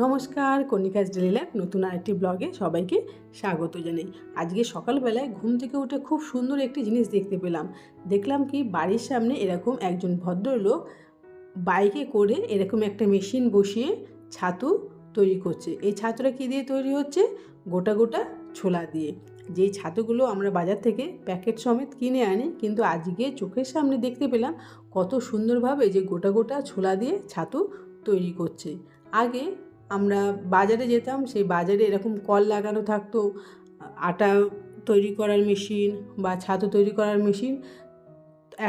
নমস্কার, কণিকাজ daily life নতুন আরেকটি ব্লগে সবাইকে স্বাগত জানাই। আজকে সকালবেলায় ঘুম থেকে উঠে খুব সুন্দর একটি জিনিস দেখতে পেলাম। দেখলাম কি বাড়ির সামনে এরকম একজন ভদ্রলোক বাইকে করে এরকম একটা মেশিন বসিয়ে ছাতু তৈরি করছে। এই ছাতুটা কী দিয়ে তৈরি হচ্ছে? গোটা গোটা ছোলা দিয়ে। যেই ছাতুগুলো আমরা বাজার থেকে প্যাকেট সমেত কিনে আনি, কিন্তু আজকে চোখের সামনে দেখতে পেলাম কত সুন্দরভাবে যে গোটা গোটা ছোলা দিয়ে ছাতু তৈরি করছে। আগে আমরা বাজারে যেতাম, সেই বাজারে এরকম কল লাগানো থাকতো, আটা তৈরি করার মেশিন বা ছাতু তৈরি করার মেশিন।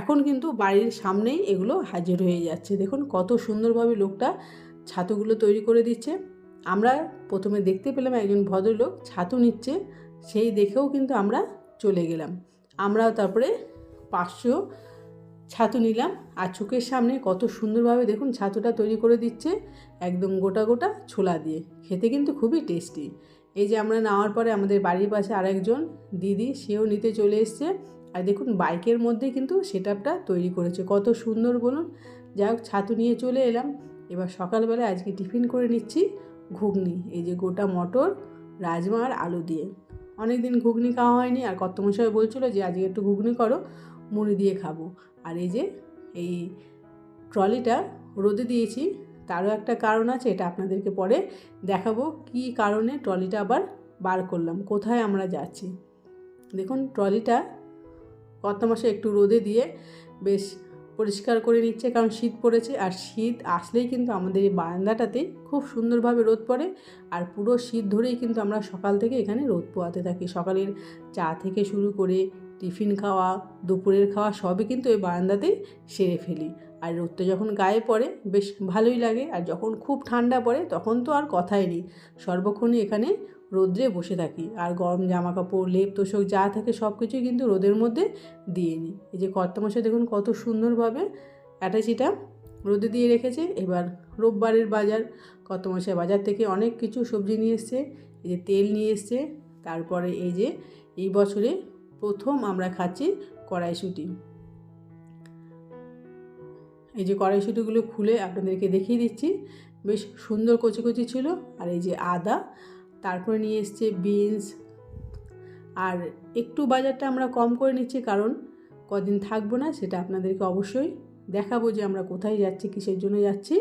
এখন কিন্তু বাড়ির সামনেই এগুলো হাজির হয়ে যাচ্ছে। দেখুন কত সুন্দরভাবে লোকটা ছাতুগুলো তৈরি করে দিচ্ছে। আমরা প্রথমে দেখতে পেলাম একজন ভদ্রলোক ছাতু নিচ্ছে, সেই দেখেও কিন্তু আমরা চলে গেলাম। আমরাও তারপরে 500 ছাতু নিলাম। আর চোখের সামনে কত সুন্দরভাবে দেখুন ছাতুটা তৈরি করে দিচ্ছে, একদম গোটা গোটা ছোলা দিয়ে। খেতে কিন্তু খুবই টেস্টি। এই যে আমরা নেওয়ার পরে আমাদের বাড়ির পাশে আরেকজন দিদি, সেও নিতে চলে এসছে। আর দেখুন বাইকের মধ্যে কিন্তু সেটআপটা তৈরি করেছে, কত সুন্দর বলুন। যাই হোক, ছাতু নিয়ে চলে এলাম। এবার সকালবেলা আজকে টিফিন করে নিচ্ছি ঘুগনি। এই যে গোটা মটর, রাজমা আর আলু দিয়ে। অনেক দিন ঘুগনি খাওয়া হয়নি, আর কর্তামশাই বলছিল যে আজকে একটু ঘুগনি করো, মুড়ি দিয়ে খাবো। আর এই যে এই ট্রলিটা রোদে দিয়েছি, তারও একটা কারণ আছে, এটা আপনাদেরকে পরে দেখাবো কী কারণে ট্রলিটা আবার বার করলাম, কোথায় আমরা যাচ্ছি। দেখুন ট্রলিটা কর্তামশাই একটু রোদে দিয়ে বেশ পরিষ্কার করে নিচ্ছে, কারণ শীত পড়েছে। আর শীত আসলেই কিন্তু আমাদের এই বারান্দাটাতে খুব সুন্দরভাবে রোদ পড়ে। আর পুরো শীত ধরেই কিন্তু আমরা সকাল থেকে এখানে রোদ পোয়াতে থাকি। সকালের চা থেকে শুরু করে টিফিন খাওয়া, দুপুরের খাওয়া সবই কিন্তু এই বারান্দাতেই সেরে ফেলি। আর রোদটা যখন গায়ে পড়ে বেশ ভালোই লাগে। আর যখন খুব ঠান্ডা পড়ে তখন তো আর কথাই নেই, সর্বক্ষণই এখানে রোদ্রে বসে থাকি। আর গরম জামা কাপড়, লেপ তোষক যা থাকে সব কিছুই কিন্তু রোদের মধ্যে দিয়ে নিই। এই যে কর্তামশাই দেখুন কত সুন্দরভাবে অ্যাটাচিটা রোদে দিয়ে রেখেছে। এবার রোববারের বাজার, কর্তামশাই বাজার থেকে অনেক কিছু সবজি নিয়ে এসছে। এই যে তেল নিয়ে এসছে। তারপরে এই যে এই বছরে প্রথম আমরা খাচ্ছি কড়াইশুঁটি। এই যে কড়াইশুঁটিগুলো খুলে আপনাদেরকে দেখিয়ে দিচ্ছি, বেশ সুন্দর কচি কচি ছিল। আর এই যে আদা, তারপরে নিয়ে এসছে বিনস। আর একটু বাজারটা আমরা কম করে নিচ্ছি, কারণ কদিন থাকবো না, সেটা আপনাদেরকে অবশ্যই দেখাবো যে আমরা কোথায় যাচ্ছি, কিসের জন্য যাচ্ছি,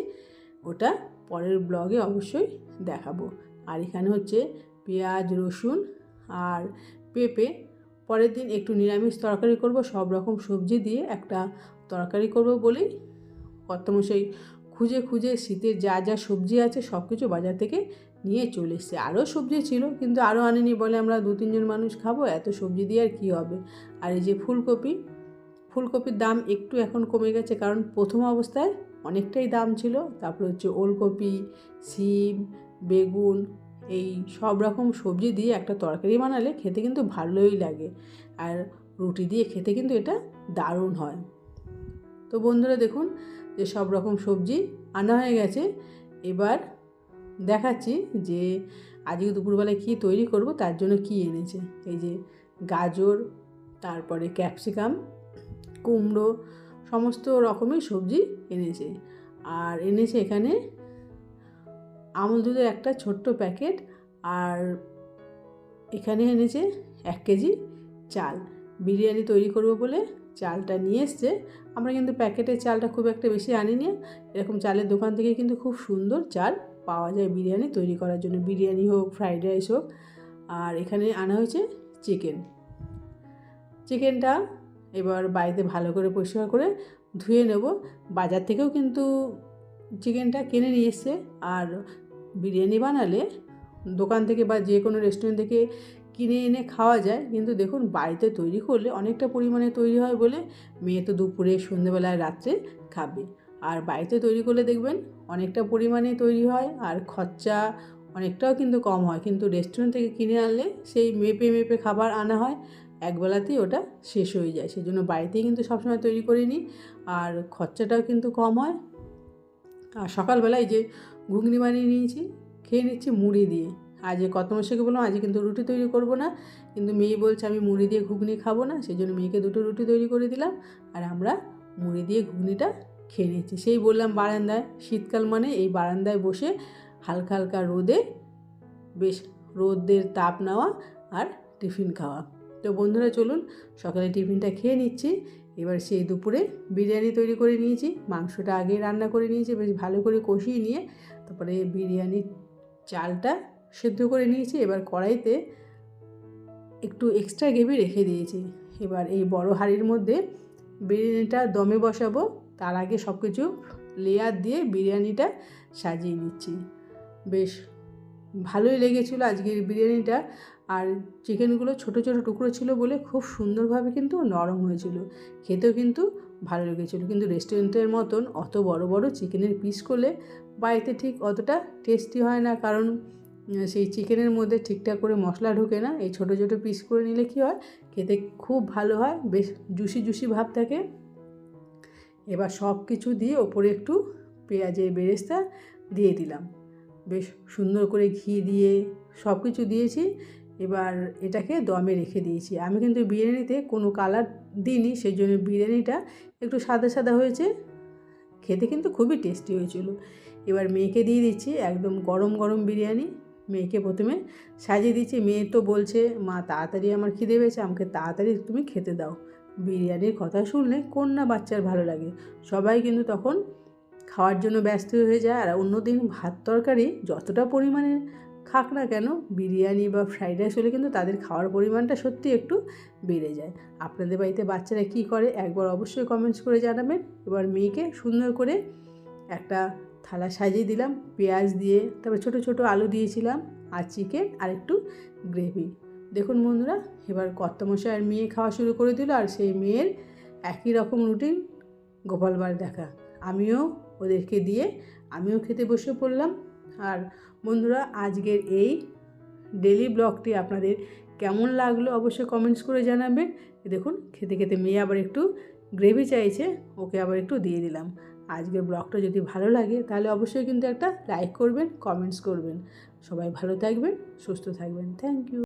ওটা পরের ব্লগে অবশ্যই দেখাবো। আর এখানে হচ্ছে পেঁয়াজ, রসুন আর পেঁপে। পরের দিন একটু নিরামিষ তরকারি করব, সব রকম সবজি দিয়ে একটা তরকারি করব বলেই কর্তামশাই খুঁজে খুঁজে শীতের যা যা সবজি আছে সব কিছু বাজার থেকে নিয়ে চলে এসছে। আরও সবজি ছিল, কিন্তু আরও আনেনি, বলে আমরা 2-3 জন মানুষ খাবো, এত সবজি দিয়ে আর কী হবে। আর এই যে ফুলকপির দাম একটু এখন কমে গেছে, কারণ প্রথম অবস্থায় অনেকটাই দাম ছিল। তারপরে হচ্ছে ওলকপি, শিম, বেগুন, এই সব রকম সবজি দিয়ে একটা তরকারি বানালে খেতে কিন্তু ভালোই লাগে। আর রুটি দিয়ে খেতে কিন্তু এটা দারুণ হয়। তো বন্ধুরা দেখুন যে সব রকম সবজি আনা হয়ে গেছে। এবার দেখাচ্ছি যে আজকে দুপুরবেলায় কী তৈরি করব, তার জন্য কী এনেছে। এই যে গাজর, তারপরে ক্যাপসিকাম, কুমড়ো, সমস্ত রকমের সবজি এনেছে। আর এনেছে এখানে আমুল দুধের একটা ছোট্ট প্যাকেট। আর এখানে এনেছে 1 কেজি চাল। বিরিয়ানি তৈরি করব বলে চালটা নিয়ে এসছে। আমরা কিন্তু প্যাকেটের চালটা খুব একটা বেশি আনিনি। এরকম চালের দোকান থেকে কিন্তু খুব সুন্দর চাল পাওয়া যায় বিরিয়ানি তৈরি করার জন্য, বিরিয়ানি হোক, ফ্রাইড রাইস হোক। আর এখানে আনা হয়েছে চিকেনটা এবার বাড়িতে ভালো করে পরিষ্কার করে ধুয়ে নেব। বাজার থেকেও কিন্তু চিকেনটা কিনে নিয়ে এসছে। আর বিরিয়ানি বানালে দোকান থেকে বা যে কোনো রেস্টুরেন্ট থেকে কিনে এনে খাওয়া যায়, কিন্তু দেখুন বাড়িতে তৈরি করলে অনেকটা পরিমাণে তৈরি হয় বলে মেয়ে তো দুপুরে, সন্ধ্যেবেলায়, রাত্রে খাবে। আর বাড়িতে তৈরি করলে দেখবেন অনেকটা পরিমাণে তৈরি হয়, আর খরচা অনেকটাও কিন্তু কম হয়। কিন্তু রেস্টুরেন্ট থেকে কিনে আনলে সেই মেপে মেপে খাবার আনা হয়, একবেলাতেই ওটা শেষ হয়ে যায়। সেই জন্য বাড়িতেই কিন্তু সবসময় তৈরি করে নিই, আর খরচাটাও কিন্তু কম হয়। আর সকালবেলায় যে ঘুগনি বানিয়ে নিয়েছি, খেয়ে নিচ্ছি মুড়ি দিয়ে। আজ কর্তামশাইকে বললাম আজকে কিন্তু রুটি তৈরি করব না, কিন্তু মেয়ে বলছে আমি মুড়ি দিয়ে ঘুগনি খাবো না, সেই জন্য মেয়েকে 2টো রুটি তৈরি করে দিলাম। আর আমরা মুড়ি দিয়ে ঘুগনিটা খেয়ে নিচ্ছি। সেই বললাম বারান্দায়, শীতকাল মানে এই বারান্দায় বসে হালকা হালকা রোদে বেশ রোদের তাপ নেওয়া আর টিফিন খাওয়া। তো বন্ধুরা চলুন সকালে টিফিনটা খেয়ে নিচ্ছি। এবার সেই দুপুরে বিরিয়ানি তৈরি করে নিয়েছি। মাংসটা আগে রান্না করে নিয়েছি, বেশ ভালো করে কষিয়ে নিয়ে তারপরে বিরিয়ানির চালটা সেদ্ধ করে নিয়েছি। এবার কড়াইতে একটু এক্সট্রা গ্রেভি রেখে দিয়েছি। এবার এই বড় হাঁড়ির মধ্যে বিরিয়ানিটা দমে বসাবো। তার আগে সব কিছু লেয়ার দিয়ে বিরিয়ানিটা সাজিয়ে নিচ্ছি। বেশ ভালোই লেগেছিলো আজকের বিরিয়ানিটা। আর চিকেনগুলো ছোটো ছোটো টুকরো ছিল বলে খুব সুন্দরভাবে কিন্তু নরম হয়েছিল, খেতেও কিন্তু ভালো লেগেছিলো। কিন্তু রেস্টুরেন্টের মতন অত বড় বড় চিকেনের পিস করলে বাড়িতে ঠিক অতটা টেস্টি হয় না, কারণ সেই চিকেনের মধ্যে ঠিকঠাক করে মশলা ঢোকে না। এই ছোটো ছোটো পিস করে নিলে কী হয়, খেতে খুব ভালো হয়, বেশ জুসি জুসি ভাব থাকে। এবার সব কিছু দিয়ে ওপরে একটু পেঁয়াজের বেরেস্তা দিয়ে দিলাম, বেশ সুন্দর করে ঘি দিয়ে সব কিছু দিয়েছি। এবার এটাকে দমে রেখে দিয়েছি। আমি কিন্তু বিরিয়ানিতে কোনো কালার দিইনি, সেই জন্য বিরিয়ানিটা একটু সাদা সাদা হয়েছে, খেতে কিন্তু খুবই টেস্টি হয়েছিল। এবার মেয়েকে দিয়ে দিচ্ছি একদম গরম গরম বিরিয়ানি। মেয়েকে প্রথমে সাজিয়ে দিচ্ছি। মেয়ে তো বলছে, মা তাড়াতাড়ি আমার খিদে পেয়েছে, আমাকে তাড়াতাড়ি তুমি খেতে দাও। বিরিয়ানির কথা শুনলে কোন না বাচ্চার ভালো লাগে। সবাই কিন্তু তখন খাওয়ার জন্য ব্যস্ত হয়ে যায়। আর অন্যদিন ভাত তরকারি যতটা পরিমাণে খাক না কেন, বিরিয়ানি বা ফ্রাইড রাইস হলে কিন্তু তাদের খাওয়ার পরিমাণটা সত্যি একটু বেড়ে যায়। আপনাদের বাড়িতে বাচ্চারা কী করে একবার অবশ্যই কমেন্টস করে জানাবেন। এবার মেয়েকে সুন্দর করে একটা থালা সাজিয়ে দিলাম পেঁয়াজ দিয়ে, তারপরে ছোটো ছোটো আলু দিয়েছিলাম, আর চিকেন আর একটু গ্রেভি। দেখুন বন্ধুরা, এবার কর্তামশাই আর মেয়ে খাওয়া শুরু করে দিল। আর সেই মেয়ের একই রকম রুটিন, গোপালবার দেখা। আমিও ওদেরকে দিয়ে আমিও খেতে বসে পড়লাম। আর বন্ধুরা, আজকের এই ডেলি ব্লগটি আপনাদের কেমন লাগলো অবশ্যই কমেন্টস করে জানাবেন। দেখুন খেতে খেতে মেয়ে আবার একটু গ্রেভি চাইছে, ওকে আবার একটু দিয়ে দিলাম। আজকের ব্লগটা যদি ভালো লাগে তাহলে অবশ্যই কিন্তু একটা লাইক করবেন, কমেন্টস করবেন। সবাই ভালো থাকবেন, সুস্থ থাকবেন। Thank you.